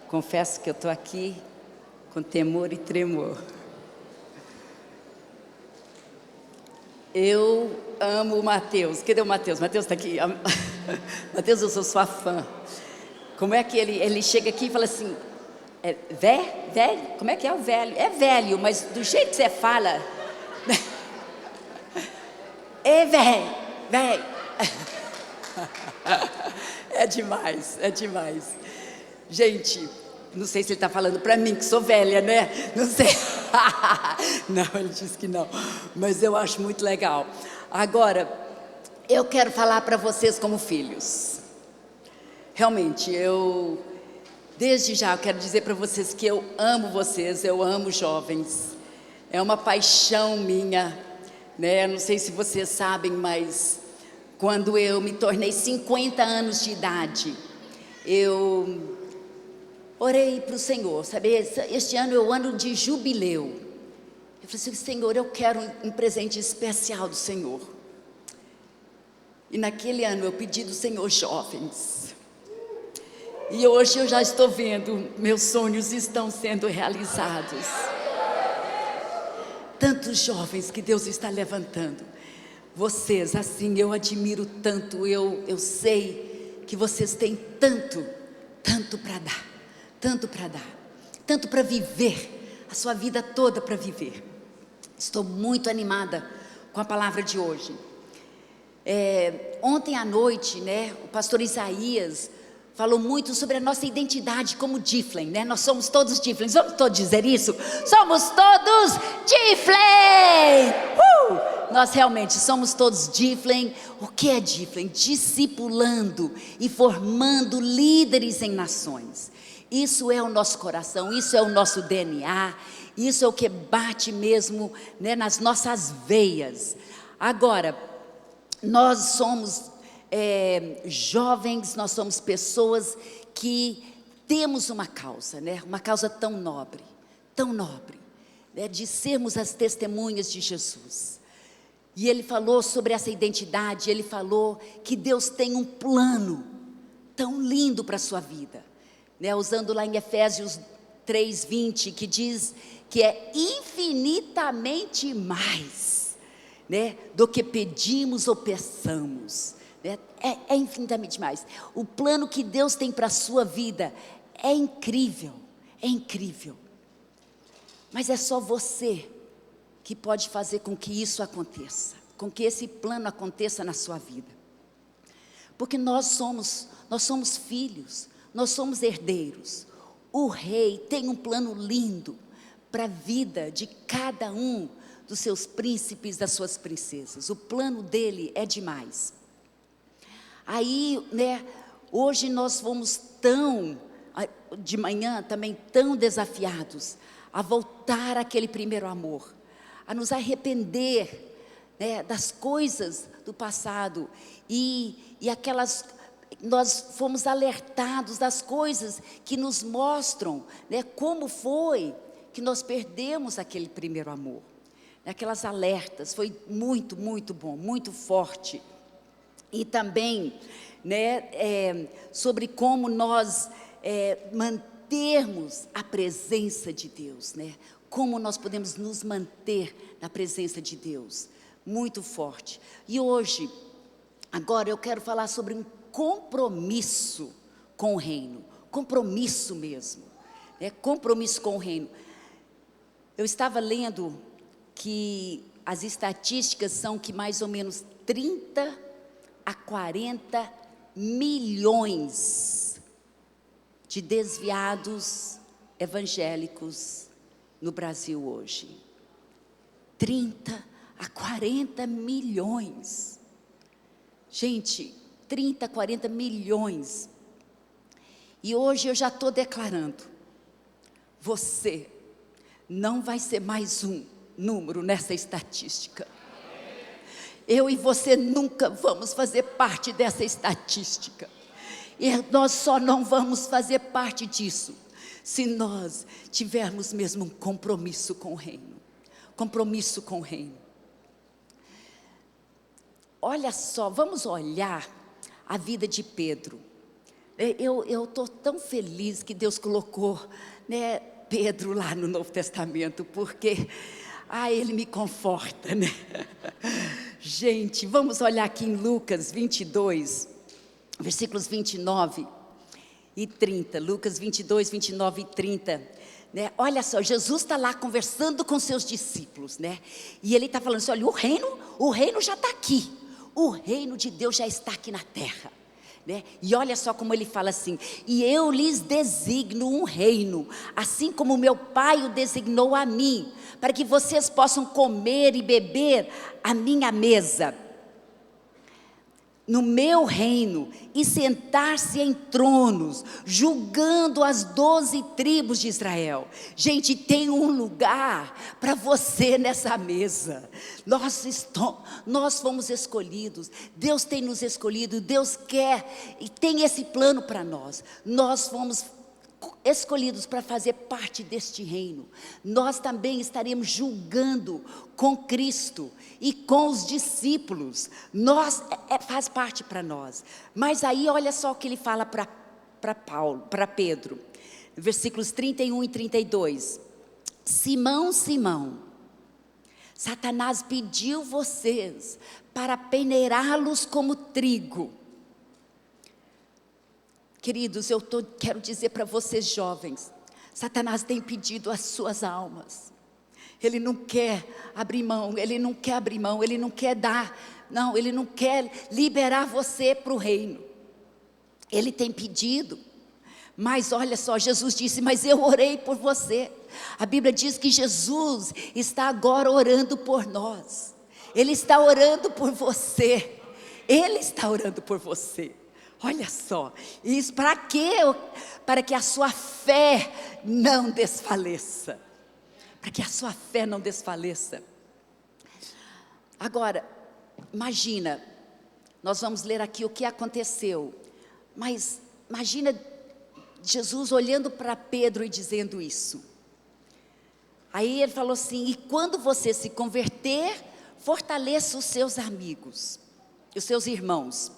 Confesso que eu estou aqui com temor e tremor. Eu amo o Mateus. Cadê o Mateus? Mateus está aqui. Mateus, eu sou sua fã. Como é que ele chega aqui e fala assim, velho? Como é que é o velho? É velho, mas do jeito que você fala, é velho. É demais, é demais. Gente, não sei se ele está falando para mim, que sou velha, né? Não sei. Não, ele disse que não. Mas eu acho muito legal. Agora, eu quero falar para vocês como filhos. Realmente, desde já, eu quero dizer para vocês que eu amo vocês, eu amo jovens. É uma paixão minha, né? Não sei se vocês sabem, mas quando eu me tornei 50 anos de idade, eu orei para o Senhor, sabe? Este ano é o ano de jubileu. Eu falei assim, Senhor, eu quero um presente especial do Senhor. E naquele ano eu pedi do Senhor jovens. E hoje eu já estou vendo, meus sonhos estão sendo realizados. Tantos jovens que Deus está levantando. Vocês, assim, eu admiro tanto, eu sei que vocês têm tanto para dar, tanto para viver, a sua vida toda para viver. Estou muito animada com a palavra de hoje. Ontem à noite, né, o pastor Isaías falou muito sobre a nossa identidade como Difflin, né? Nós somos todos Difflins. Vamos todos dizer isso? Somos todos Difflin! Nós realmente somos todos Difflin. O que é Difflin? Discipulando e formando líderes em nações. Isso é o nosso coração, isso é o nosso DNA, isso é o que bate mesmo, né, nas nossas veias. Agora, nós somos jovens, nós somos pessoas que temos uma causa, né? Uma causa tão nobre, né? De sermos as testemunhas de Jesus. E ele falou sobre essa identidade, ele falou que Deus tem um plano tão lindo para a sua vida, né? Usando lá em Efésios 3:20, que diz que é infinitamente mais, né, do que pedimos ou peçamos, né? É infinitamente mais. O plano que Deus tem para a sua vida é incrível, mas é só você que pode fazer com que isso aconteça, com que esse plano aconteça na sua vida, porque nós somos filhos, nós somos herdeiros. O rei tem um plano lindo para a vida de cada um dos seus príncipes, das suas princesas. O plano dele é demais. Aí, né, hoje nós fomos de manhã também tão desafiados a voltar àquele primeiro amor, a nos arrepender, né, das coisas do passado e nós fomos alertados das coisas que nos mostram, né, como foi que nós perdemos aquele primeiro amor. Aquelas alertas, foi muito bom, muito forte. E também, né, sobre como nós mantermos a presença de Deus, né? Como nós podemos nos manter na presença de Deus, muito forte. E hoje, agora eu quero falar sobre um compromisso com o reino, compromisso mesmo, né? Compromisso com o reino. Eu estava lendo que as estatísticas são que mais ou menos 30 a 40 milhões de desviados evangélicos no Brasil hoje. 30 a 40 milhões. Gente, 30 a 40 milhões. E hoje eu já estou declarando, você não vai ser mais um número nessa estatística. Eu e você nunca vamos fazer parte dessa estatística. E nós só não vamos fazer parte disso se nós tivermos mesmo um compromisso com o reino. Compromisso com o reino. Olha só, vamos olhar a vida de Pedro. Eu estou tão feliz que Deus colocou, né, Pedro lá no Novo Testamento, porque ele me conforta, né? Gente, vamos olhar aqui em Lucas 22, versículos 29 e 30. Lucas 22, 29 e 30. Né? Olha só, Jesus está lá conversando com seus discípulos, né? E ele está falando assim: olha, o reino já está aqui. O reino de Deus já está aqui na terra. Né? E olha só como ele fala assim: e eu lhes designo um reino, assim como meu Pai o designou a mim, para que vocês possam comer e beber à minha mesa, no meu reino, e sentar-se em tronos, julgando as 12 tribos de Israel. Gente, tem um lugar para você nessa mesa. Nós fomos escolhidos, Deus tem nos escolhido, Deus quer e tem esse plano para nós. Nós fomos escolhidos para fazer parte deste reino. Nós também estaremos julgando com Cristo e com os discípulos. Faz parte para nós. Mas aí olha só o que ele fala para Pedro, versículos 31 e 32. Simão, Simão, Satanás pediu vocês para peneirá-los como trigo. Queridos, quero dizer para vocês jovens, Satanás tem pedido as suas almas. Ele não quer abrir mão, ele não quer dar, não, ele não quer liberar você para o reino. Ele tem pedido, mas olha só, Jesus disse: mas eu orei por você. A Bíblia diz que Jesus está agora orando por nós. Ele está orando por você. Ele está orando por você. Olha só, isso para quê? Para que a sua fé não desfaleça. Para que a sua fé não desfaleça. Agora, imagina, nós vamos ler aqui o que aconteceu. Mas imagina Jesus olhando para Pedro e dizendo isso. Aí ele falou assim: e quando você se converter, fortaleça os seus amigos, os seus irmãos.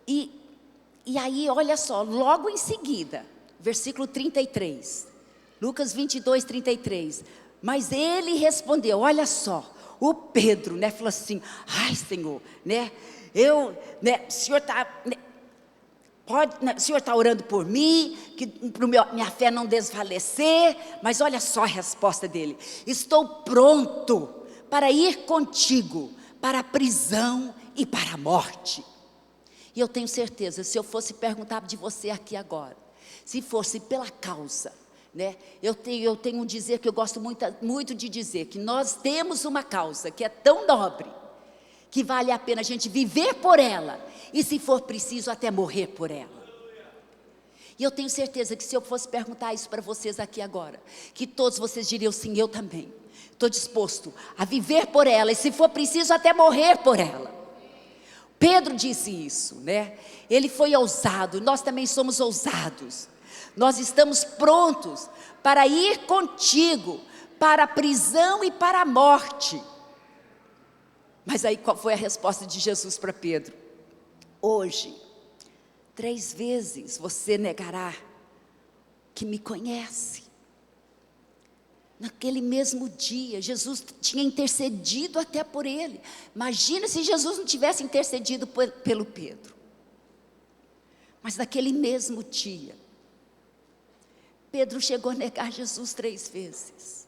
E aí, olha só, logo em seguida, versículo 33, Lucas 22, 33. Mas ele respondeu, olha só, o Pedro, né, falou assim: ai, Senhor, né, o Senhor está, né, o Senhor está orando por mim, que para minha fé não desfalecer. Mas olha só a resposta dele: estou pronto para ir contigo para a prisão e para a morte. E eu tenho certeza, se eu fosse perguntar de você aqui agora, se fosse pela causa, né? Eu tenho um dizer que eu gosto muito de dizer, que nós temos uma causa que é tão nobre, que vale a pena a gente viver por ela, e se for preciso até morrer por ela. E eu tenho certeza que se eu fosse perguntar isso para vocês aqui agora, que todos vocês diriam sim, eu também estou disposto a viver por ela, e se for preciso até morrer por ela. Pedro disse isso, né? Ele foi ousado, nós também somos ousados. Nós estamos prontos para ir contigo para a prisão e para a morte. Mas aí qual foi a resposta de Jesus para Pedro? Hoje, 3 vezes você negará que me conhece. Naquele mesmo dia, Jesus tinha intercedido até por ele. Imagina se Jesus não tivesse intercedido pelo Pedro. Mas naquele mesmo dia, Pedro chegou a negar Jesus 3 vezes.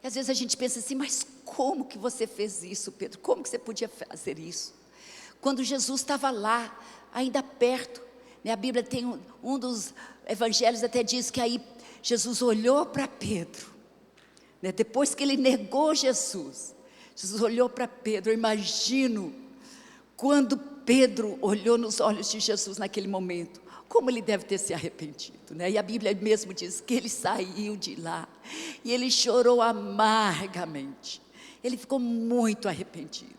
E às vezes a gente pensa assim: mas como que você fez isso, Pedro? Como que você podia fazer isso? Quando Jesus estava lá, ainda perto, né? A Bíblia tem um dos evangelhos até diz que aí Jesus olhou para Pedro, né? Depois que ele negou Jesus olhou para Pedro. Eu imagino quando Pedro olhou nos olhos de Jesus naquele momento, como ele deve ter se arrependido, né? E a Bíblia mesmo diz que ele saiu de lá e ele chorou amargamente. Ele ficou muito arrependido.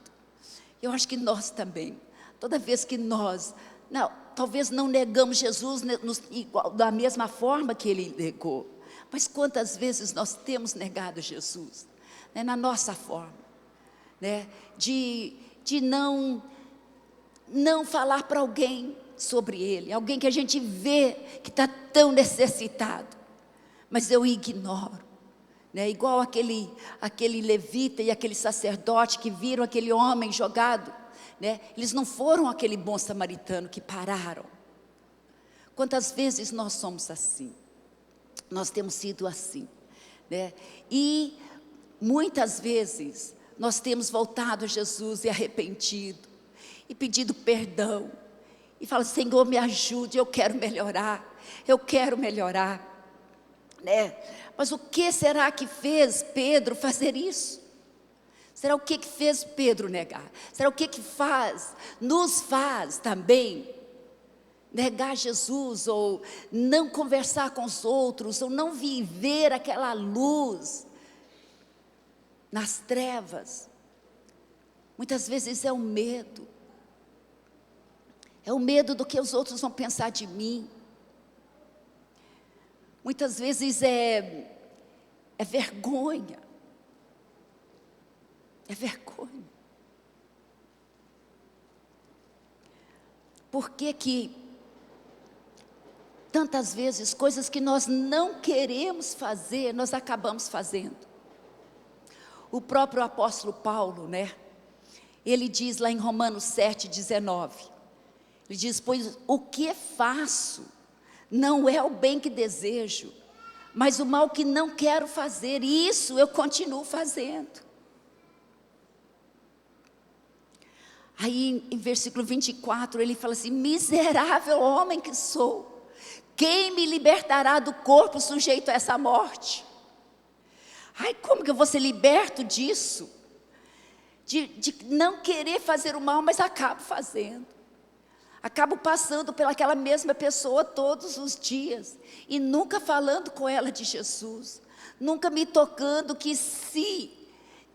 Eu acho que nós também, toda vez que nós, talvez não negamos Jesus da mesma forma que ele negou, mas quantas vezes nós temos negado Jesus, né, na nossa forma, né, de não não falar para alguém sobre ele, alguém que a gente vê que está tão necessitado, mas eu ignoro, né? Igual aquele levita e aquele sacerdote que viram aquele homem jogado, né? Eles não foram aquele bom samaritano que pararam. Quantas vezes nós somos assim? Nós temos sido assim, né? E muitas vezes nós temos voltado a Jesus e arrependido, e pedido perdão, e fala: Senhor, me ajude, eu quero melhorar, né? Mas o que será que fez Pedro fazer isso? Será o que fez Pedro negar? Será o que nos faz também negar Jesus, ou não conversar com os outros, ou não viver aquela luz nas trevas? Muitas vezes é o medo. É o medo do que os outros vão pensar de mim. Muitas vezes é vergonha. É vergonha. Por que tantas vezes coisas que nós não queremos fazer, nós acabamos fazendo? O próprio apóstolo Paulo, né? Ele diz lá em Romanos 7:19, ele diz: pois o que faço não é o bem que desejo, mas o mal que não quero fazer, isso eu continuo fazendo. Aí em versículo 24 ele fala assim: miserável homem que sou, quem me libertará do corpo sujeito a essa morte? Ai, como que eu vou ser liberto disso? De não querer fazer o mal, mas acabo fazendo. Acabo passando pelaquela mesma pessoa todos os dias, e nunca falando com ela de Jesus, nunca me tocando que se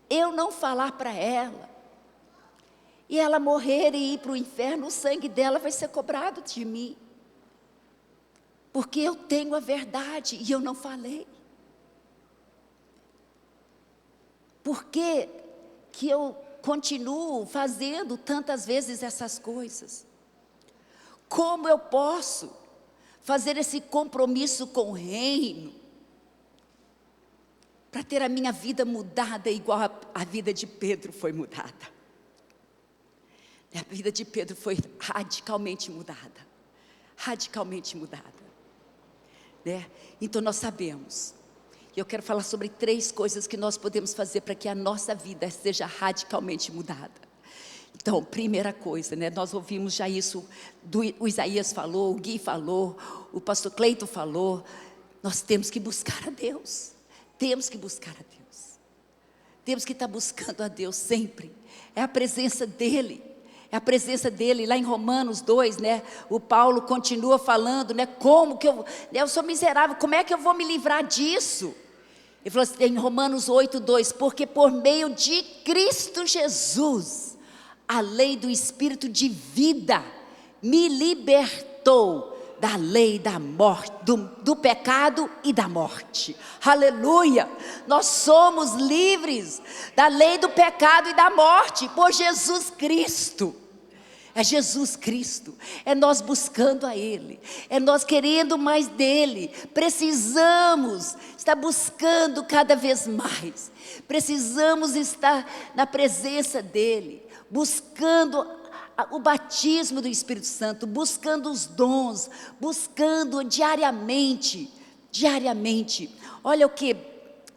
eu não falar para ela, e ela morrer e ir para o inferno, o sangue dela vai ser cobrado de mim, porque eu tenho a verdade e eu não falei. Por que eu continuo fazendo tantas vezes essas coisas? Como eu posso fazer esse compromisso com o reino, para ter a minha vida mudada igual a vida de Pedro foi mudada? A vida de Pedro foi radicalmente mudada, né? Então nós sabemos, e eu quero falar sobre 3 coisas que nós podemos fazer para que a nossa vida seja radicalmente mudada. Então, primeira coisa, né? Nós ouvimos já isso, o Isaías falou, o Gui falou, o pastor Cleito falou. Nós temos que buscar a Deus, temos que estar buscando a Deus sempre. É a presença dEle. Lá em Romanos 2, né, o Paulo continua falando, né, como que eu sou miserável, como é que eu vou me livrar disso? Ele falou assim, em Romanos 8:2, porque por meio de Cristo Jesus, a lei do Espírito de vida me libertou da lei da morte, do pecado e da morte. Aleluia! Nós somos livres da lei do pecado e da morte por Jesus Cristo. É Jesus Cristo, é nós buscando a Ele, é nós querendo mais dEle. Precisamos estar buscando cada vez mais, precisamos estar na presença dEle, buscando o batismo do Espírito Santo, buscando os dons, buscando diariamente. Olha o que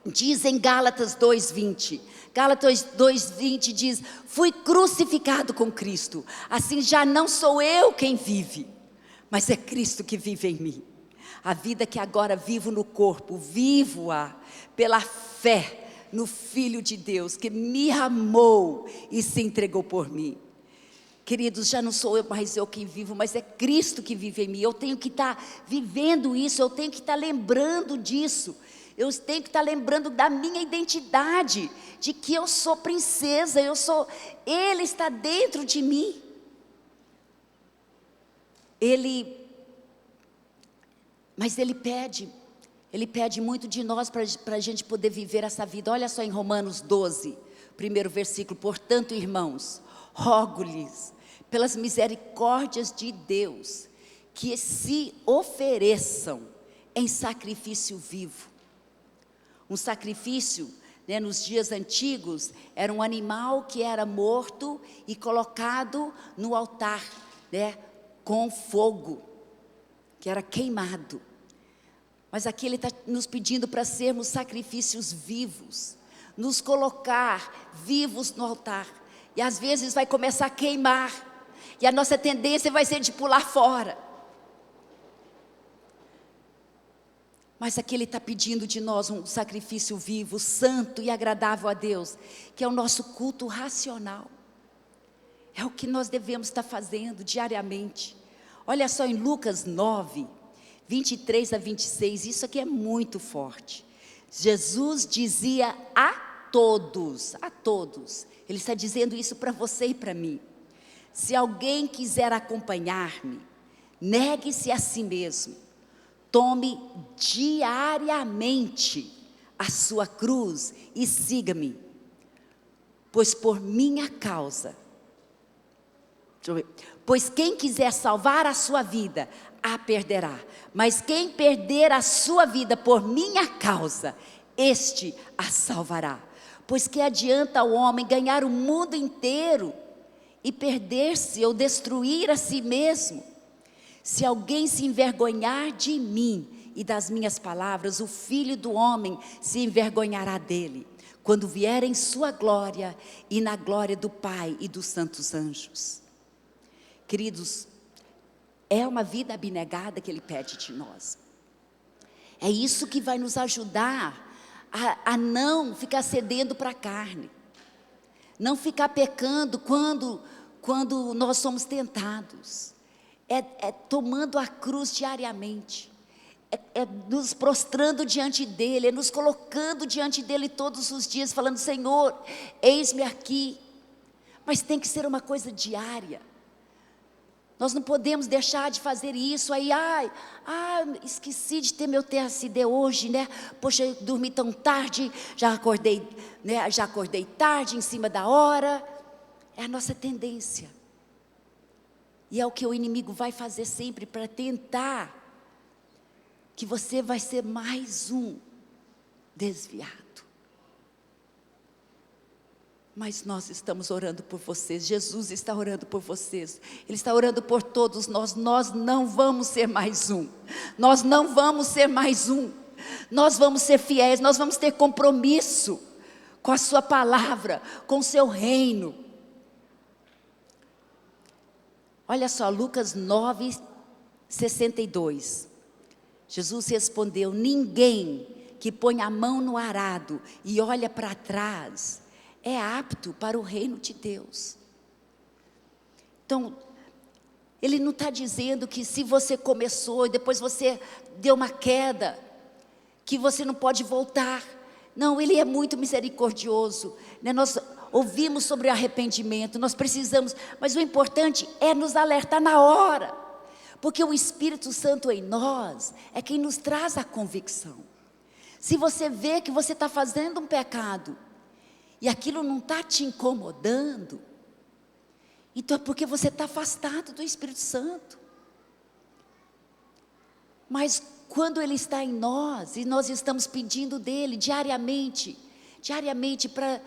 diz em Gálatas 2:20. Gálatas 2:20 diz: fui crucificado com Cristo, assim já não sou eu quem vive, mas é Cristo que vive em mim. A vida que agora vivo no corpo, vivo-a pela fé no Filho de Deus, que me amou e se entregou por mim. Queridos, já não sou mais eu quem vivo, mas é Cristo que vive em mim. Eu tenho que estar vivendo isso, eu tenho que estar lembrando disso. Eu tenho que estar lembrando da minha identidade, de que eu sou princesa, Ele está dentro de mim. Mas Ele pede muito de nós para a gente poder viver essa vida. Olha só em Romanos 12, primeiro versículo: portanto, irmãos, rogo-lhes pelas misericórdias de Deus, que se ofereçam em sacrifício vivo. Um sacrifício, né, nos dias antigos, era um animal que era morto e colocado no altar, né, com fogo, que era queimado. Mas aqui ele está nos pedindo para sermos sacrifícios vivos, nos colocar vivos no altar. E às vezes vai começar a queimar, e a nossa tendência vai ser de pular fora. Mas aqui ele está pedindo de nós um sacrifício vivo, santo e agradável a Deus, que é o nosso culto racional. É o que nós devemos estar fazendo diariamente. Olha só em Lucas 9, 23 a 26, isso aqui é muito forte. Jesus dizia a todos, ele está dizendo isso para você e para mim: se alguém quiser acompanhar-me, negue-se a si mesmo, tome diariamente a sua cruz e siga-me, pois por minha causa, pois quem quiser salvar a sua vida, a perderá, mas quem perder a sua vida por minha causa, este a salvará. Pois que adianta o homem ganhar o mundo inteiro e perder-se ou destruir a si mesmo? Se alguém se envergonhar de mim e das minhas palavras, o Filho do Homem se envergonhará dele, quando vier em sua glória e na glória do Pai e dos santos anjos. Queridos, é uma vida abnegada que ele pede de nós. É isso que vai nos ajudar a não ficar cedendo para a carne, não ficar pecando quando nós somos tentados. É tomando a cruz diariamente, é nos prostrando diante dele, é nos colocando diante dele todos os dias, falando: Senhor, eis-me aqui. Mas tem que ser uma coisa diária. Nós não podemos deixar de fazer isso. Aí, esqueci de ter meu TSD hoje, né? Poxa, eu dormi tão tarde, já acordei, né? Já acordei tarde, em cima da hora. É a nossa tendência. E é o que o inimigo vai fazer sempre, para tentar que você vai ser mais um desviado. Mas nós estamos orando por vocês, Jesus está orando por vocês, Ele está orando por todos nós. Nós não vamos ser mais um, nós não vamos ser mais um, nós vamos ser fiéis, nós vamos ter compromisso com a sua palavra, com o seu reino. Olha só, Lucas 9, 62, Jesus respondeu: ninguém que põe a mão no arado e olha para trás é apto para o reino de Deus. Então, ele não está dizendo que se você começou e depois você deu uma queda, que você não pode voltar. Não, ele é muito misericordioso, né? Nós ouvimos sobre arrependimento, nós precisamos, mas o importante é nos alertar na hora, porque o Espírito Santo em nós é quem nos traz a convicção. Se você vê que você está fazendo um pecado, e aquilo não está te incomodando, então é porque você está afastado do Espírito Santo. Mas quando Ele está em nós, e nós estamos pedindo dEle diariamente para,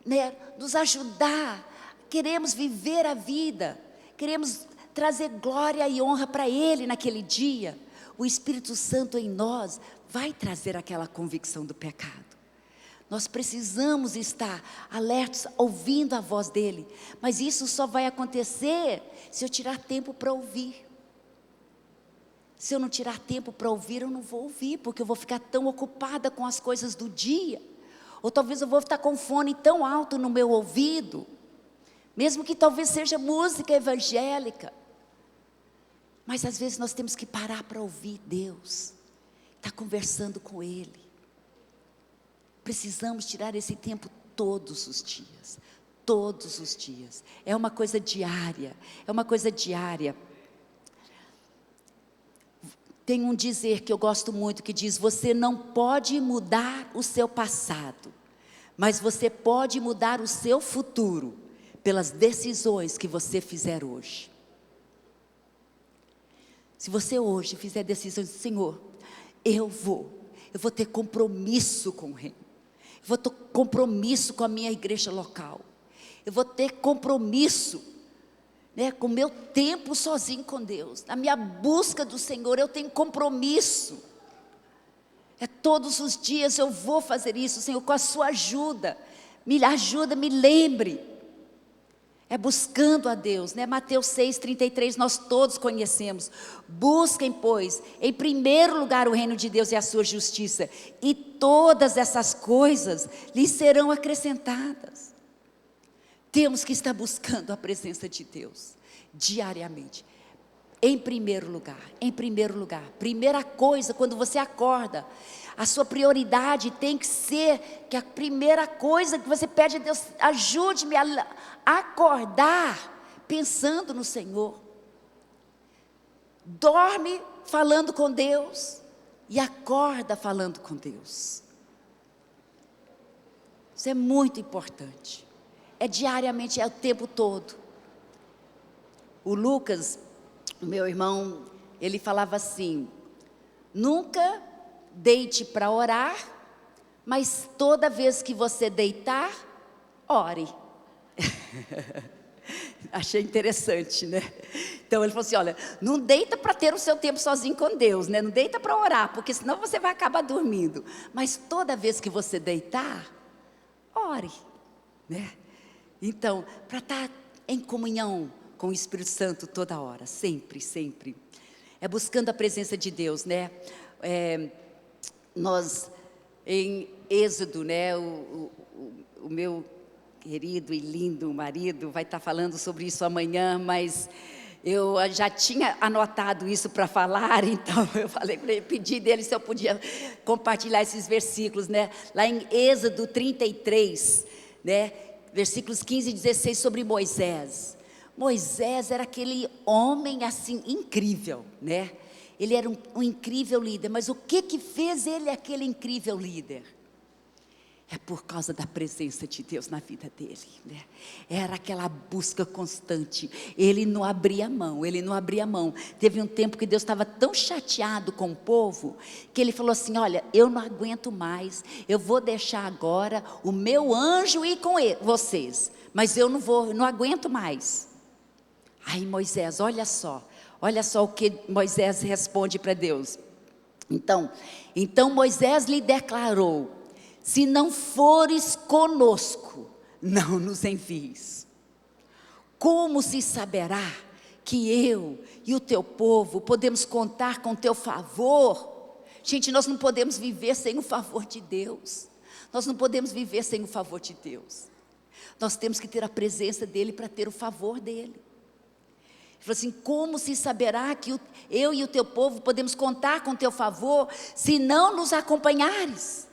né, nos ajudar, queremos viver a vida, queremos trazer glória e honra para Ele naquele dia, o Espírito Santo em nós vai trazer aquela convicção do pecado. Nós precisamos estar alertos, ouvindo a voz dEle. Mas isso só vai acontecer se eu tirar tempo para ouvir. Se eu não tirar tempo para ouvir, eu não vou ouvir, porque eu vou ficar tão ocupada com as coisas do dia. Ou talvez eu vou estar com fone tão alto no meu ouvido, mesmo que talvez seja música evangélica. Mas às vezes nós temos que parar para ouvir Deus, estar conversando com Ele. Precisamos tirar esse tempo todos os dias, todos os dias. É uma coisa diária, Tem um dizer que eu gosto muito, que diz: você não pode mudar o seu passado, mas você pode mudar o seu futuro, pelas decisões que você fizer hoje. Se você hoje fizer decisões, Senhor, eu vou ter compromisso com o reino, eu vou ter compromisso com a minha igreja local, eu vou ter compromisso, né, com o meu tempo sozinho com Deus, na minha busca do Senhor, eu tenho compromisso, todos os dias eu vou fazer isso, Senhor, com a sua ajuda, me lembre, buscando a Deus, né? Mateus 6,33, nós todos conhecemos. Busquem, pois, em primeiro lugar o reino de Deus e a sua justiça, e todas essas coisas lhes serão acrescentadas. Temos que estar buscando a presença de Deus diariamente. Em primeiro lugar, primeira coisa, quando você acorda, a sua prioridade tem que ser que a primeira coisa que você pede a Deus, ajude-me a acordar pensando no Senhor. Dorme falando com Deus e acorda falando com Deus. Isso é muito importante. Diariamente, o tempo todo. O Lucas, o meu irmão, ele falava assim: nunca deite para orar, mas toda vez que você deitar, ore. Achei interessante, né? Então ele falou assim: olha, não deita para ter o seu tempo sozinho com Deus, né? Não deita para orar, porque senão você vai acabar dormindo. Mas toda vez que você deitar, ore, né? Então, para estar em comunhão com o Espírito Santo toda hora, sempre, sempre. Buscando a presença de Deus, né? Nós, em Êxodo, né? O meu querido e lindo marido vai estar falando sobre isso amanhã, mas eu já tinha anotado isso para falar, então eu falei para ele, pedi dele se eu podia compartilhar esses versículos, né? Lá em Êxodo 33, né? Versículos 15 e 16 sobre Moisés. Moisés era aquele homem assim incrível, né? Ele era um incrível líder, mas o que fez ele aquele incrível líder? Por causa da presença de Deus na vida dele, né? Era aquela busca constante, ele não abria mão. Teve um tempo que Deus estava tão chateado com o povo, que ele falou assim: olha, eu não aguento mais, eu vou deixar agora o meu anjo ir com vocês, mas eu não aguento mais. Aí Moisés, olha só o que Moisés responde para Deus. Então Moisés lhe declarou: se não fores conosco, não nos envies. Como se saberá que eu e o teu povo podemos contar com teu favor? Gente, nós não podemos viver sem o favor de Deus. Nós temos que ter a presença dEle para ter o favor dEle. Ele falou assim: como se saberá que eu e o teu povo podemos contar com teu favor, se não nos acompanhares?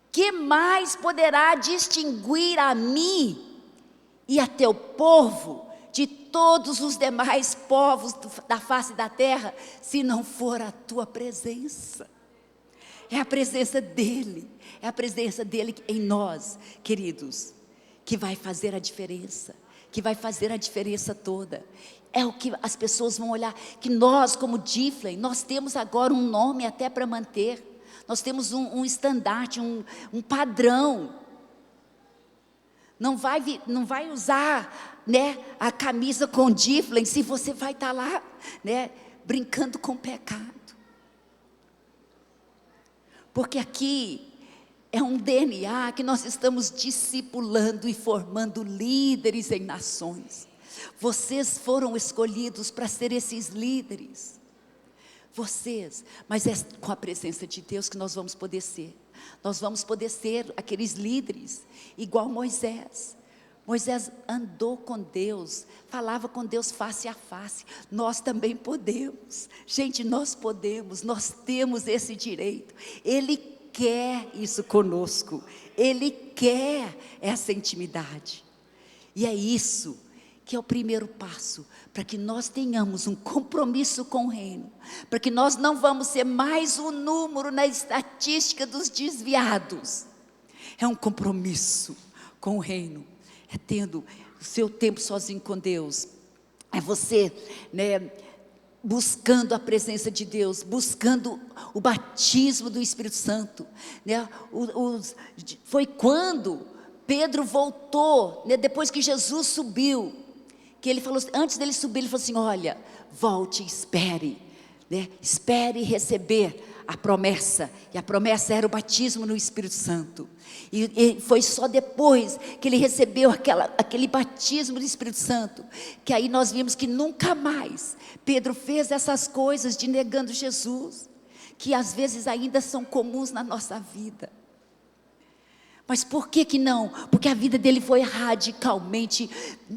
Que mais poderá distinguir a mim e a teu povo de todos os demais povos da face da terra, se não for a tua presença? É a presença dEle em nós, queridos, que vai fazer a diferença, toda. É o que as pessoas vão olhar, que nós como Difflin, nós temos agora um nome até para manter. Nós temos um estandarte, um padrão. Não vai usar, né, a camisa com Difflin se você vai estar lá, né, brincando com o pecado. Porque aqui é um DNA que nós estamos discipulando e formando líderes em nações. Vocês foram escolhidos para ser esses líderes. Mas é com a presença de Deus que nós vamos poder ser. Nós vamos poder ser aqueles líderes, igual Moisés. Moisés andou com Deus, falava com Deus face a face. Nós também podemos. Gente, nós temos esse direito. Ele quer isso conosco. Ele quer essa intimidade. E é isso que é o primeiro passo, para que nós tenhamos um compromisso com o reino, para que nós não vamos ser mais um número na estatística dos desviados. É um compromisso com o reino, tendo o seu tempo sozinho com Deus. É você, né, buscando a presença de Deus, buscando o batismo do Espírito Santo, né? Foi quando Pedro voltou, né, depois que Jesus subiu, que ele falou, antes dele subir, ele falou assim: olha, volte, espere, né? Espere receber a promessa, e a promessa era o batismo no Espírito Santo, e foi só depois que ele recebeu aquele batismo do Espírito Santo, que aí nós vimos que nunca mais Pedro fez essas coisas de negando Jesus, que às vezes ainda são comuns na nossa vida. Mas por que não? Porque a vida dele foi radicalmente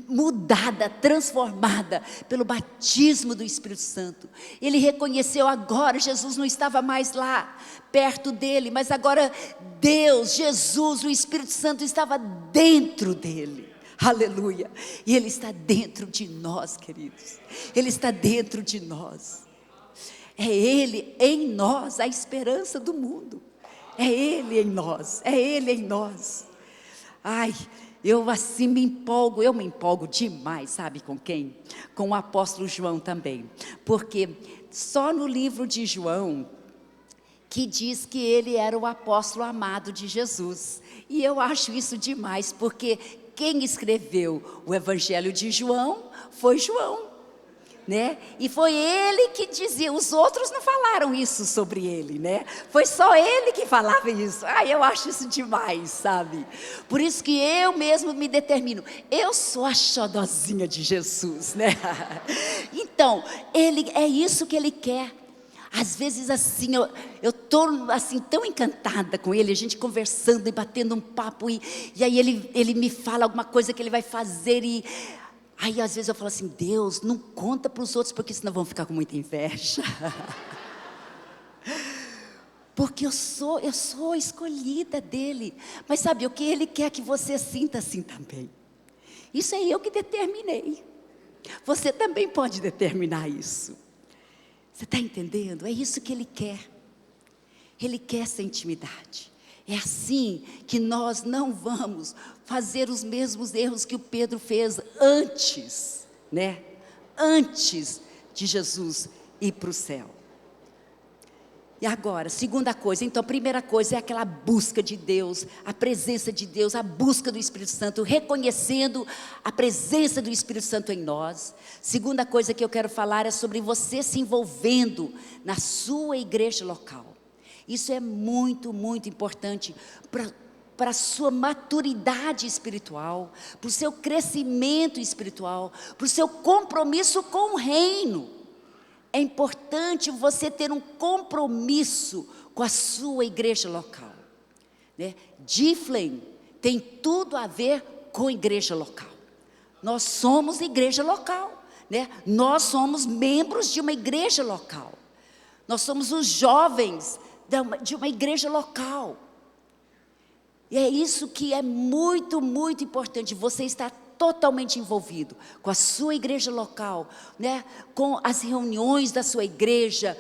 mudada, transformada pelo batismo do Espírito Santo. Ele reconheceu agora, Jesus não estava mais lá, perto dele, mas agora Deus, Jesus, o Espírito Santo estava dentro dele. Aleluia! E Ele está dentro de nós, queridos. Ele está dentro de nós. É Ele em nós, a esperança do mundo. É Ele em nós, é Ele em nós. Ai, eu assim me empolgo demais, sabe com quem? Com o apóstolo João também. Porque só no livro de João, que diz que ele era o apóstolo amado de Jesus. E eu acho isso demais, porque quem escreveu o Evangelho de João foi João, né? E foi ele que dizia, os outros não falaram isso sobre ele, né? Foi só ele que falava isso. Eu acho isso demais, sabe? Por isso que eu mesmo me determino, eu sou a xodozinha de Jesus, né? Então, é isso que ele quer. Às vezes assim, eu estou assim tão encantada com ele, a gente conversando e batendo um papo, e aí ele me fala alguma coisa que ele vai fazer, e aí às vezes eu falo assim: Deus, não conta para os outros, porque senão vão ficar com muita inveja. Porque eu sou escolhida dele. Mas sabe o que ele quer que você sinta assim também? Isso é eu que determinei. Você também pode determinar isso. Você está entendendo? É isso que ele quer. Ele quer essa intimidade. É assim que nós não vamos fazer os mesmos erros que o Pedro fez antes, né? Antes de Jesus ir para o céu. E agora, segunda coisa, então a primeira coisa é aquela busca de Deus, a presença de Deus, a busca do Espírito Santo, reconhecendo a presença do Espírito Santo em nós. Segunda coisa que eu quero falar é sobre você se envolvendo na sua igreja local. Isso é muito, muito importante para a sua maturidade espiritual, para o seu crescimento espiritual, para o seu compromisso com o reino. É importante você ter um compromisso com a sua igreja local, né? Difflin tem tudo a ver com igreja local. Nós somos igreja local, né? Nós somos membros de uma igreja local. Nós somos os jovens de uma igreja local. E é isso que é muito, muito importante. Você está totalmente envolvido com a sua igreja local, né? Com as reuniões da sua igreja,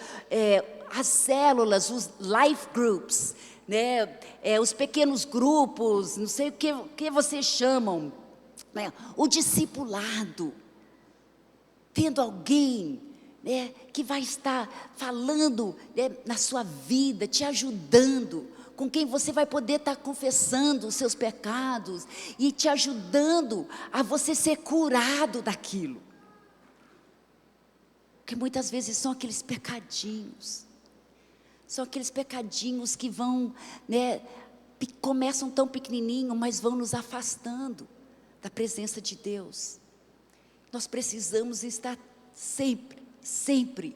as células, os life groups, né? Os pequenos grupos, não sei o que vocês chamam, né? O discipulado, tendo alguém, né, que vai estar falando, né, na sua vida, te ajudando, com quem você vai poder estar confessando os seus pecados e te ajudando a você ser curado daquilo. Porque muitas vezes são aqueles pecadinhos que vão, né, começam tão pequenininho, mas vão nos afastando da presença de Deus. Nós precisamos estar sempre,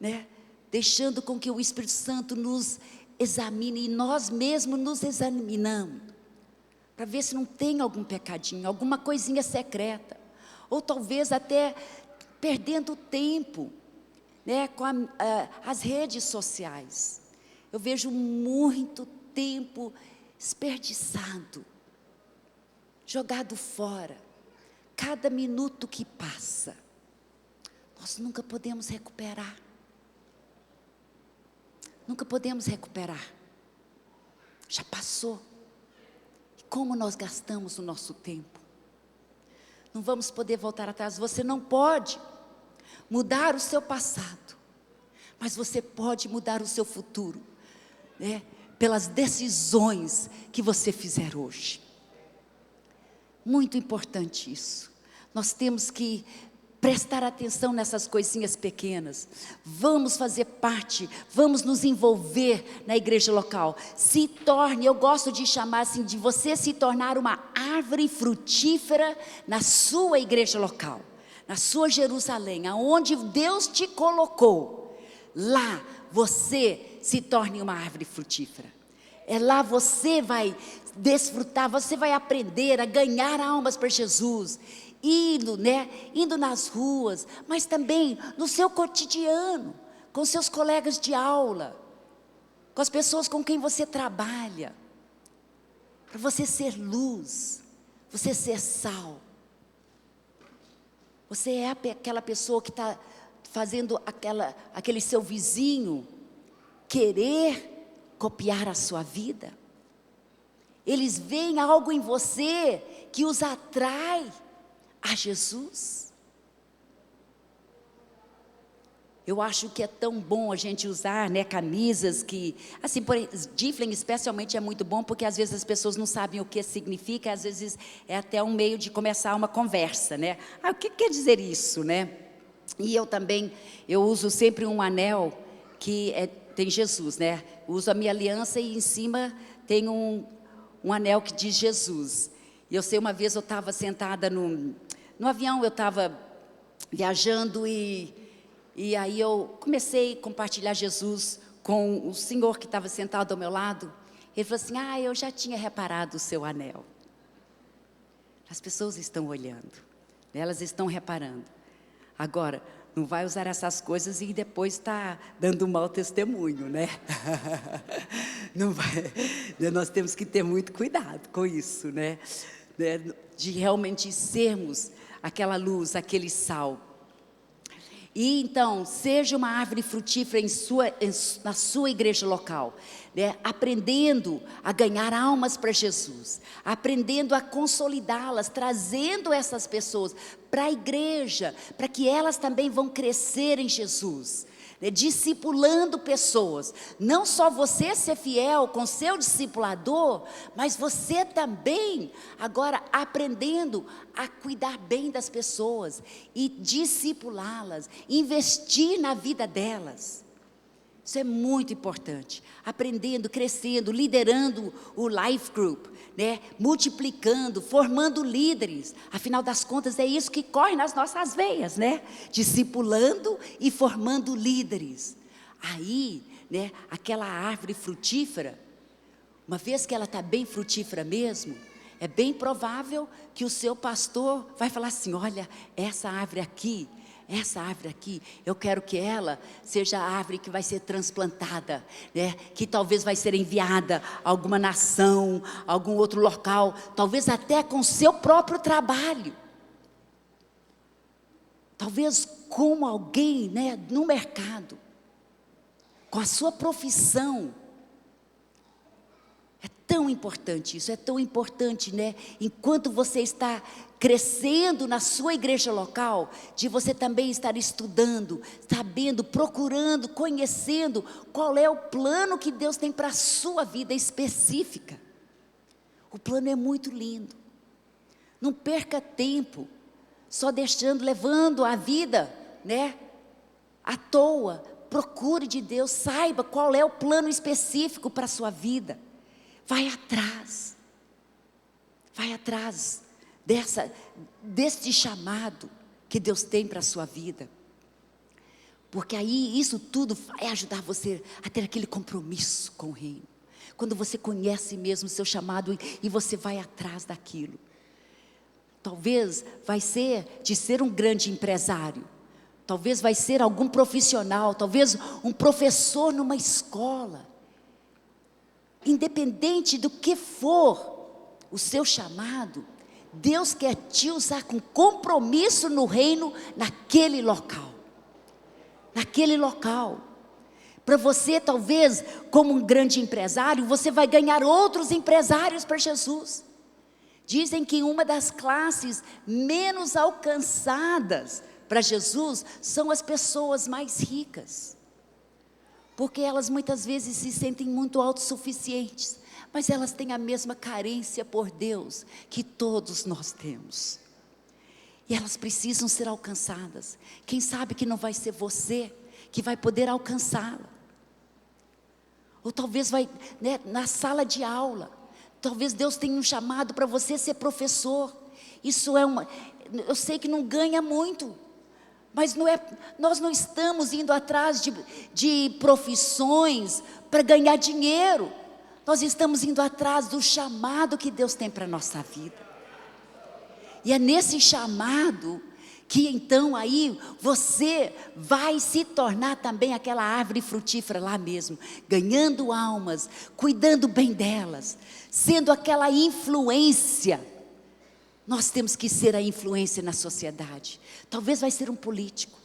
né, deixando com que o Espírito Santo nos examine, e nós mesmos nos examinamos, para ver se não tem algum pecadinho, alguma coisinha secreta, ou talvez até perdendo tempo, né, com as redes sociais. Eu vejo muito tempo desperdiçado, jogado fora. Cada minuto que passa, nós nunca podemos recuperar. Nunca podemos recuperar. Já passou. E como nós gastamos o nosso tempo? não vamos poder voltar atrás. Você não pode mudar o seu passado, mas você pode mudar o seu futuro, né? Pelas decisões que você fizer hoje. Muito importante isso. Nós temos que prestar atenção nessas coisinhas pequenas. Vamos fazer parte, vamos nos envolver na igreja local. Se torne, eu gosto de chamar assim, de você se tornar uma árvore frutífera na sua igreja local, na sua Jerusalém, aonde Deus te colocou. Lá você se torne uma árvore frutífera. É lá você vai desfrutar, você vai aprender a ganhar almas para Jesus. Indo nas ruas, mas também no seu cotidiano, com seus colegas de aula, com as pessoas com quem você trabalha, para você ser luz, você ser sal. Você é aquela pessoa que está fazendo aquele seu vizinho querer copiar a sua vida. Eles veem algo em você que os atrai a Jesus. Eu acho que é tão bom a gente usar, né, camisas que, assim, Difflin especialmente é muito bom, porque às vezes as pessoas não sabem o que significa, às vezes é até um meio de começar uma conversa, né? O que quer dizer isso, né? E eu uso sempre um anel que tem Jesus, né? Uso a minha aliança e em cima tem um anel que diz Jesus. E eu sei, uma vez eu estava sentada no avião, eu estava viajando e aí eu comecei a compartilhar Jesus com o senhor que estava sentado ao meu lado. Ele falou assim: eu já tinha reparado o seu anel. As pessoas estão olhando, elas estão reparando. Agora, não vai usar essas coisas e depois está dando mau testemunho, né? Não vai. Nós temos que ter muito cuidado com isso, né? De realmente sermos aquela luz, aquele sal. E então, seja uma árvore frutífera na sua igreja local, né? Aprendendo a ganhar almas para Jesus, aprendendo a consolidá-las, trazendo essas pessoas para a igreja, para que elas também vão crescer em Jesus, né? Discipulando pessoas. Não só você ser fiel com seu discipulador, mas você também agora aprendendo a cuidar bem das pessoas e discipulá-las, investir na vida delas. Isso é muito importante. Aprendendo, crescendo, liderando o Life Group, né? Multiplicando, formando líderes. Afinal das contas, é isso que corre nas nossas veias, né? Discipulando e formando líderes. Aí, né, aquela árvore frutífera, uma vez que ela está bem frutífera mesmo, é bem provável que o seu pastor vai falar assim: olha, essa árvore aqui, eu quero que ela seja a árvore que vai ser transplantada, né? Que talvez vai ser enviada a alguma nação, a algum outro local, talvez até com o seu próprio trabalho. Talvez como alguém, né, no mercado, com a sua profissão. É tão importante isso, é tão importante, né? Enquanto você está crescendo na sua igreja local, de você também estar estudando, sabendo, procurando, conhecendo qual é o plano que Deus tem para a sua vida específica. O plano é muito lindo. Não perca tempo só levando a vida, né, à toa. Procure de Deus, saiba qual é o plano específico para a sua vida. Vai atrás deste chamado que Deus tem para a sua vida, porque aí isso tudo vai ajudar você a ter aquele compromisso com o reino, quando você conhece mesmo o seu chamado e você vai atrás daquilo. Talvez vai ser de ser um grande empresário, talvez vai ser algum profissional, talvez um professor numa escola. Independente do que for o seu chamado, Deus quer te usar com compromisso no reino, naquele local. Para você, talvez, como um grande empresário, você vai ganhar outros empresários para Jesus. Dizem que uma das classes menos alcançadas para Jesus são as pessoas mais ricas, porque elas muitas vezes se sentem muito autossuficientes, mas elas têm a mesma carência por Deus que todos nós temos, e elas precisam ser alcançadas. Quem sabe que não vai ser você que vai poder alcançá-la, ou talvez vai, né, na sala de aula. Talvez Deus tenha um chamado para você ser professor. Isso é eu sei que não ganha muito, mas nós não estamos indo atrás de profissões para ganhar dinheiro. Nós estamos indo atrás do chamado que Deus tem para a nossa vida. E é nesse chamado que então aí você vai se tornar também aquela árvore frutífera lá mesmo, ganhando almas, cuidando bem delas, sendo aquela influência. Nós temos que ser a influência na sociedade. Talvez vai ser um político.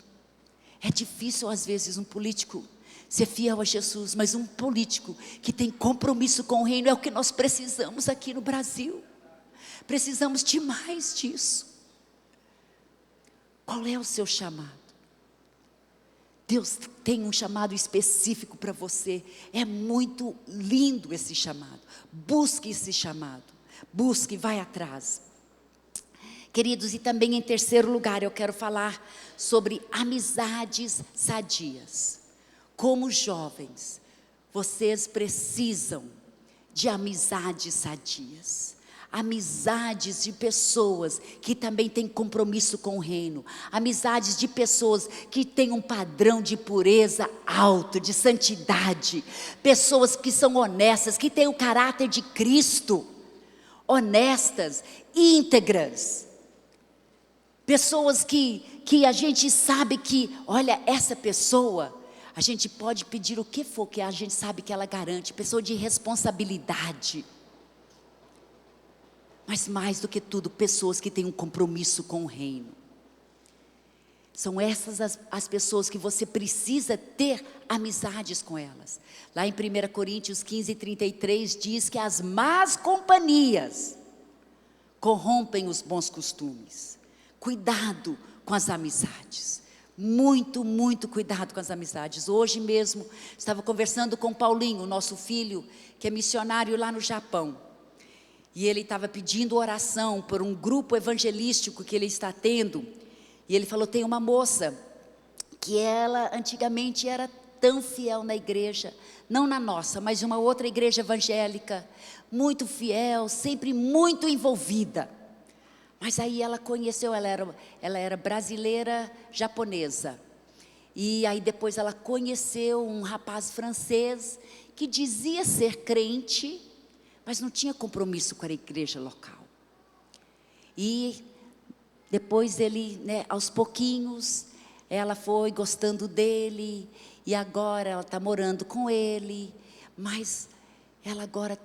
É difícil às vezes um político ser fiel a Jesus, mas um político que tem compromisso com o reino é o que nós precisamos aqui no Brasil. Precisamos de mais disso. Qual é o seu chamado? Deus tem um chamado específico para você. É muito lindo esse chamado. Busque esse chamado. Busque, vai atrás. Queridos, e também em terceiro lugar eu quero falar sobre amizades sadias. Como jovens, vocês precisam de amizades sadias. Amizades de pessoas que também têm compromisso com o reino. Amizades de pessoas que têm um padrão de pureza alto, de santidade. Pessoas que são honestas, que têm o caráter de Cristo. Honestas, íntegras. Pessoas que a gente sabe que, olha, essa pessoa, a gente pode pedir o que for, que a gente sabe que ela garante. Pessoa de responsabilidade. Mas mais do que tudo, pessoas que têm um compromisso com o reino. São essas as pessoas que você precisa ter amizades com elas. Lá em 1 Coríntios 15:33 diz que as más companhias corrompem os bons costumes. Cuidado com as amizades. Muito, muito cuidado com as amizades. Hoje mesmo estava conversando com Paulinho, nosso filho, que é missionário lá no Japão. E ele estava pedindo oração por um grupo evangelístico que ele está tendo. E ele falou, tem uma moça que ela antigamente era tão fiel na igreja, não na nossa, mas em uma outra igreja evangélica, muito fiel, sempre muito envolvida. Mas aí ela conheceu, ela era brasileira japonesa. E aí depois ela conheceu um rapaz francês que dizia ser crente, mas não tinha compromisso com a igreja local. E depois ele, né, aos pouquinhos, ela foi gostando dele, e agora ela está morando com ele, mas ela agora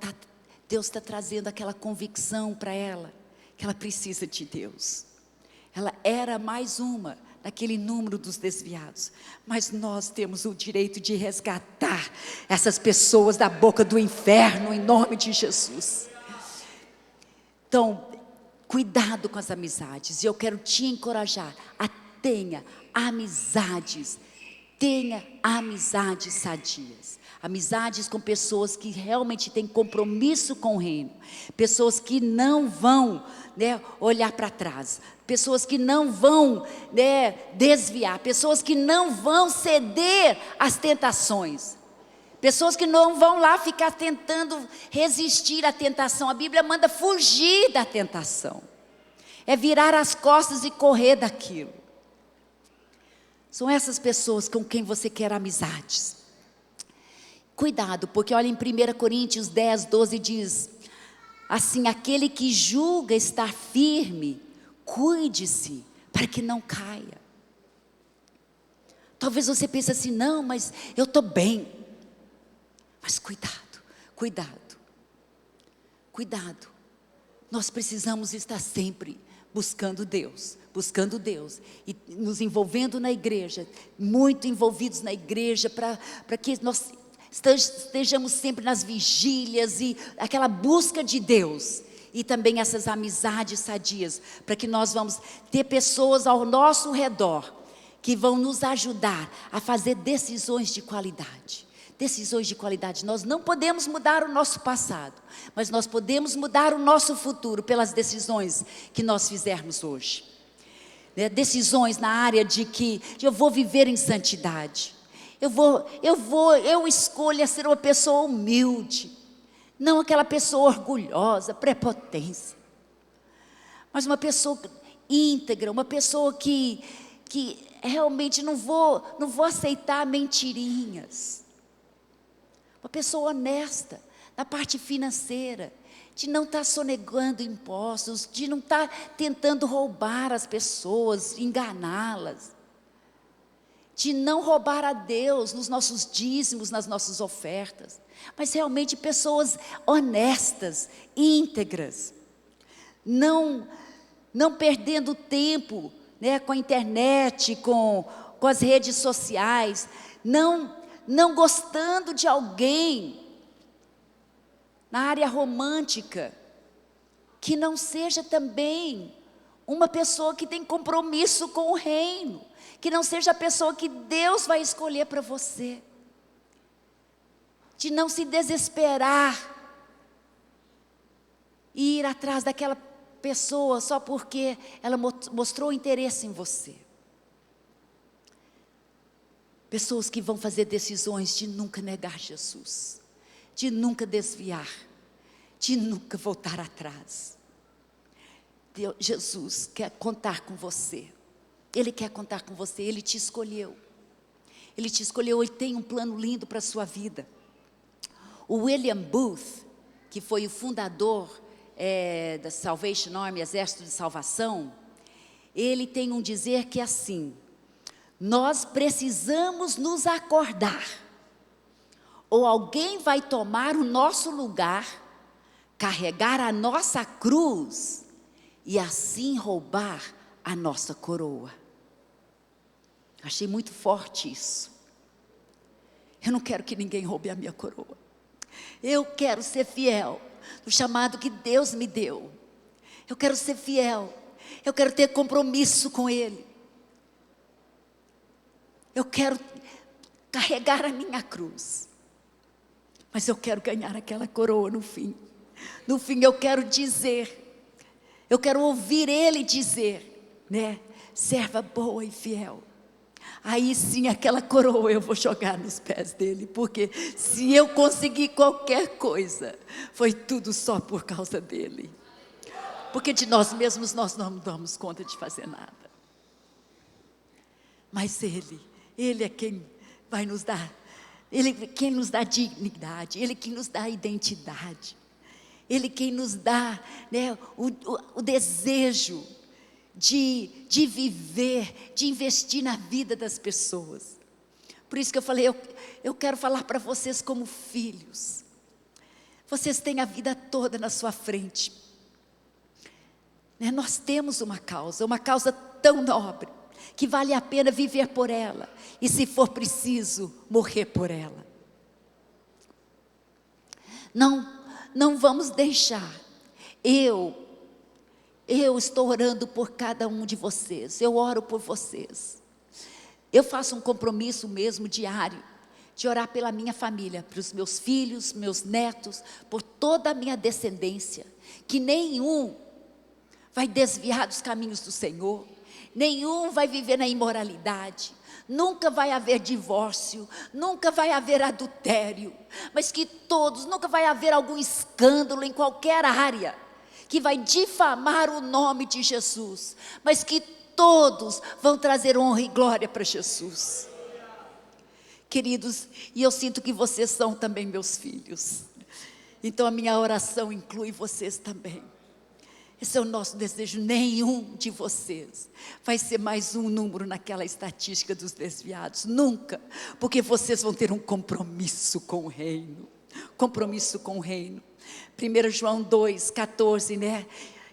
Deus está trazendo aquela convicção para ela, que ela precisa de Deus. Ela era mais uma naquele número dos desviados, mas nós temos o direito de resgatar essas pessoas da boca do inferno, em nome de Jesus. Então, cuidado com as amizades, e eu quero te encorajar a tenha amizades sadias. Amizades com pessoas que realmente têm compromisso com o reino. Pessoas que não vão, né, olhar para trás. Pessoas que não vão, né, desviar. Pessoas que não vão ceder às tentações. Pessoas que não vão lá ficar tentando resistir à tentação. A Bíblia manda fugir da tentação. É virar as costas e correr daquilo. São essas pessoas com quem você quer amizades. Cuidado, porque olha em 1 Coríntios 10:12 diz, assim, aquele que julga estar firme, cuide-se para que não caia. Talvez você pense assim, não, mas eu estou bem. Mas cuidado. Nós precisamos estar sempre buscando Deus e nos envolvendo na igreja, muito envolvidos na igreja, para que nós estejamos sempre nas vigílias e aquela busca de Deus, e também essas amizades sadias, para que nós vamos ter pessoas ao nosso redor que vão nos ajudar a fazer decisões de qualidade. Decisões de qualidade. Nós não podemos mudar o nosso passado, mas nós podemos mudar o nosso futuro pelas decisões que nós fizermos hoje. Decisões na área de que eu vou viver em santidade. Eu escolho ser uma pessoa humilde, não aquela pessoa orgulhosa, prepotência, mas uma pessoa íntegra, uma pessoa que realmente não vou aceitar mentirinhas. Uma pessoa honesta na parte financeira, de não estar sonegando impostos, de não estar tentando roubar as pessoas, enganá-las, de não roubar a Deus nos nossos dízimos, nas nossas ofertas, mas realmente pessoas honestas, íntegras, não perdendo tempo, com a internet, com as redes sociais, não gostando de alguém na área romântica, que não seja também uma pessoa que tem compromisso com o reino, que não seja a pessoa que Deus vai escolher para você, de não se desesperar e ir atrás daquela pessoa só porque ela mostrou interesse em você. Pessoas que vão fazer decisões de nunca negar Jesus, de nunca desviar, de nunca voltar atrás. Jesus quer contar com você. Ele quer contar com você. Ele te escolheu. Ele te escolheu. Ele tem um plano lindo para a sua vida. O William Booth, que foi o fundador da Salvation Army, Exército de Salvação, ele tem um dizer que é assim: nós precisamos nos acordar, ou alguém vai tomar o nosso lugar, carregar a nossa cruz e assim roubar a nossa coroa. Achei muito forte isso. Eu não quero que ninguém roube a minha coroa. Eu quero ser fiel no chamado que Deus me deu. Eu quero ser fiel. Eu quero ter compromisso com Ele. Eu quero carregar a minha cruz. Mas eu quero ganhar aquela coroa no fim. No fim eu quero dizer, eu quero ouvir Ele dizer, serva boa e fiel. Aí sim aquela coroa eu vou jogar nos pés dele, porque se eu conseguir qualquer coisa, foi tudo só por causa dele. Porque de nós mesmos nós não damos conta de fazer nada. Mas Ele é quem vai nos dar, Ele é quem nos dá dignidade, Ele é quem nos dá identidade, Ele é quem nos dá o desejo de viver, de investir na vida das pessoas. Por isso que eu falei, eu quero falar para vocês como filhos. Vocês têm a vida toda na sua frente. Nós temos uma causa tão nobre, que vale a pena viver por ela, e se for preciso, morrer por ela. Não vamos deixar. Eu estou orando por cada um de vocês. Eu oro por vocês. Eu faço um compromisso mesmo diário de orar pela minha família, pelos meus filhos, meus netos, por toda a minha descendência, que nenhum vai desviar dos caminhos do Senhor, nenhum vai viver na imoralidade, nunca vai haver divórcio, nunca vai haver adultério, mas que todos, nunca vai haver algum escândalo em qualquer área que vai difamar o nome de Jesus, mas que todos vão trazer honra e glória para Jesus. Queridos, e eu sinto que vocês são também meus filhos, então a minha oração inclui vocês também. Esse é o nosso desejo. Nenhum de vocês vai ser mais um número naquela estatística dos desviados, nunca, porque vocês vão ter um compromisso com o reino. Compromisso com o reino. 1 João 2,14,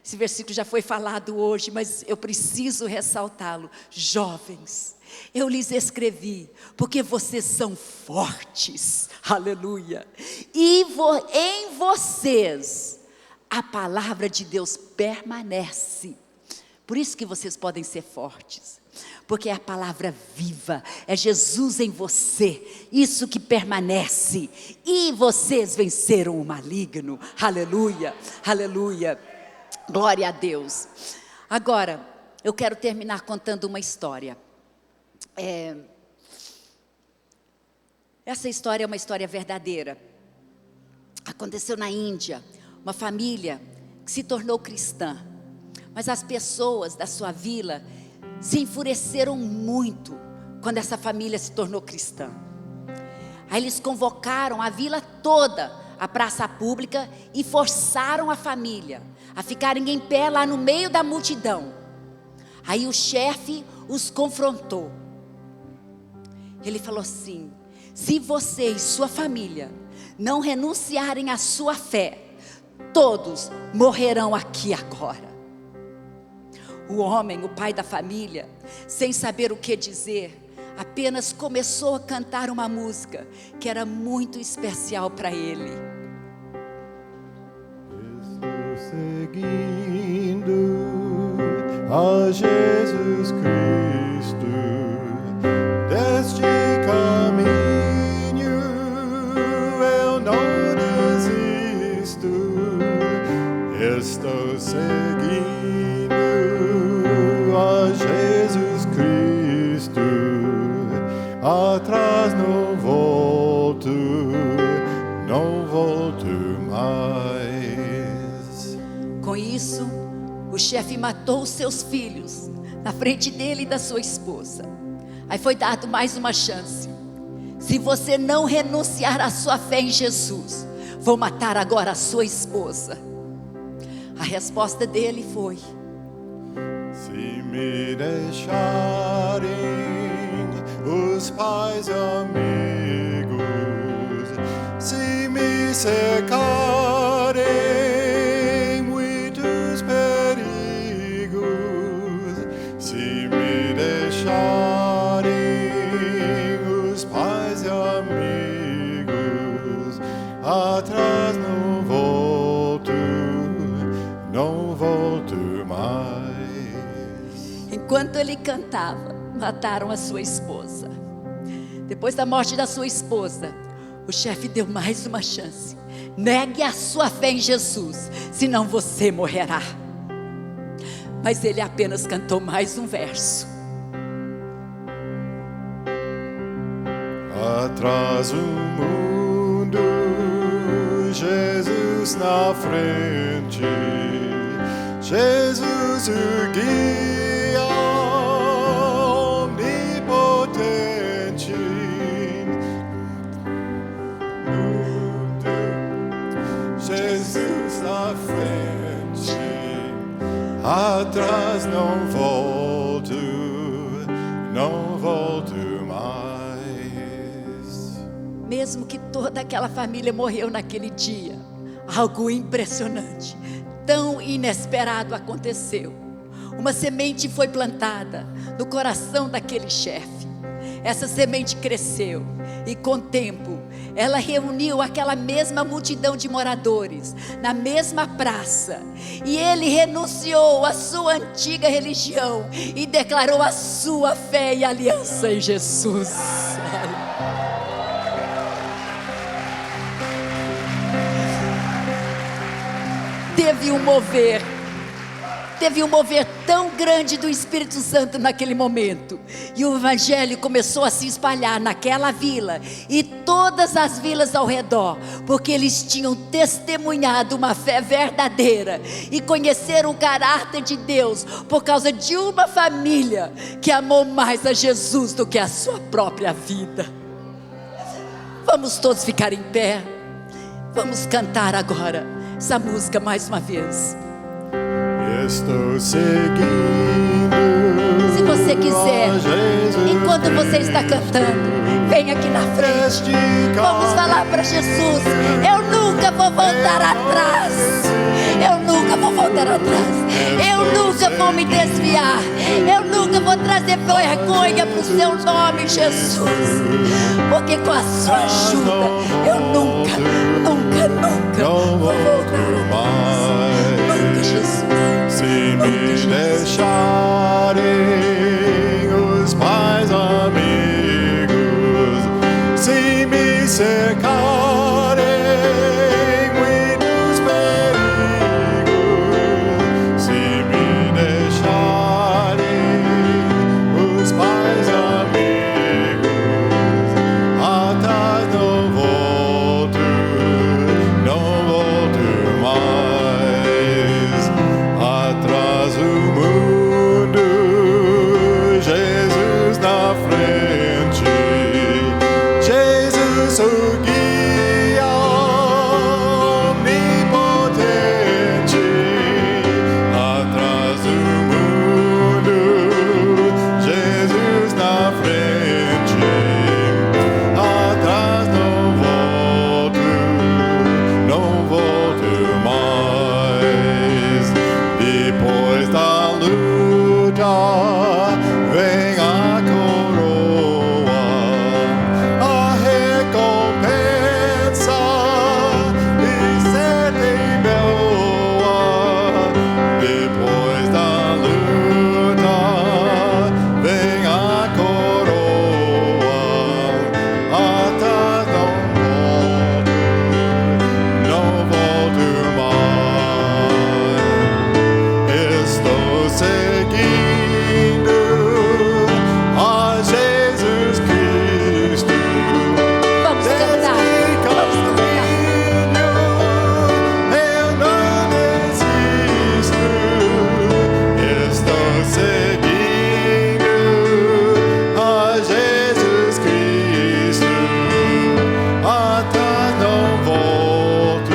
esse versículo já foi falado hoje, mas eu preciso ressaltá-lo. Jovens, eu lhes escrevi, porque vocês são fortes, aleluia, e em vocês a palavra de Deus permanece. Por isso que vocês podem ser fortes, porque é a palavra viva, é Jesus em você, isso que permanece, e vocês venceram o maligno. Aleluia, aleluia, glória a Deus. Agora, eu quero terminar contando uma história. Essa história é uma história verdadeira. Aconteceu na Índia, uma família que se tornou cristã, mas as pessoas da sua vila se enfureceram muito quando essa família se tornou cristã. Aí eles convocaram a vila toda à praça pública e forçaram a família a ficarem em pé lá no meio da multidão. Aí o chefe os confrontou. Ele falou assim: se você e sua família não renunciarem à sua fé, todos morrerão aqui agora. O homem, o pai da família, sem saber o que dizer, apenas começou a cantar uma música que era muito especial para ele. Estou seguindo a Jesus Cristo, deste caminho eu não desisto. Estou seguindo a Jesus Cristo, atrás não volto mais. Com isso, o chefe matou os seus filhos na frente dele e da sua esposa. Aí foi dado mais uma chance: se você não renunciar à sua fé em Jesus, vou matar agora a sua esposa. A resposta dele foi: se me deixarem os pais e amigos, se me cercarem muitos perigos, se me deixarem os pais e amigos, atrás não volto mais. Enquanto ele cantava, mataram a sua esposa. Depois da morte da sua esposa, o chefe deu mais uma chance: negue a sua fé em Jesus, senão você morrerá. Mas ele apenas cantou mais um verso. Atrás o mundo, Jesus na frente, Jesus o guia onipotente. Jesus na frente, atrás não volto mais. Mesmo que toda aquela família morreu naquele dia, algo impressionante, tão inesperado aconteceu. Uma semente foi plantada no coração daquele chefe. Essa semente cresceu e com o tempo ela reuniu aquela mesma multidão de moradores na mesma praça, e ele renunciou à sua antiga religião e declarou a sua fé e aliança em Jesus. Teve um mover tão grande do Espírito Santo naquele momento, e o evangelho começou a se espalhar naquela vila e todas as vilas ao redor, porque eles tinham testemunhado uma fé verdadeira e conheceram o caráter de Deus por causa de uma família que amou mais a Jesus do que a sua própria vida. Vamos todos ficar em pé, vamos cantar agora essa música mais uma vez. Estou seguindo. Se você quiser, enquanto você está cantando, vem aqui na frente. Vamos falar para Jesus: eu nunca vou voltar atrás. Eu nunca vou voltar atrás. Eu nunca vou me desviar. Eu nunca vou trazer vergonha para o seu nome, Jesus. Porque com a sua ajuda, eu nunca vou voltar atrás. Se nome de me Jesus. deixarem os pais amigos, se me cercarem muitos perigos, se me deixarem os pais amigos, atrás não volto mais. Atrás o mundo, Jesus na frente, Jesus o guia omnipotente. Atrás do mundo, Jesus na frente, atrás não volto mais. Depois da luta vem a coroa, a recompensa e certa e boa. Depois da luta vem a coroa, atrás não volto mais. Estou seguindo a Jesus Cristo. Vamos cantar. Vamos cantar. Eu não desisto. Estou seguindo a Jesus Cristo. Atrás não volto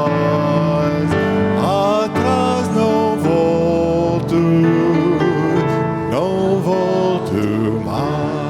mais. Atrás não volto mais.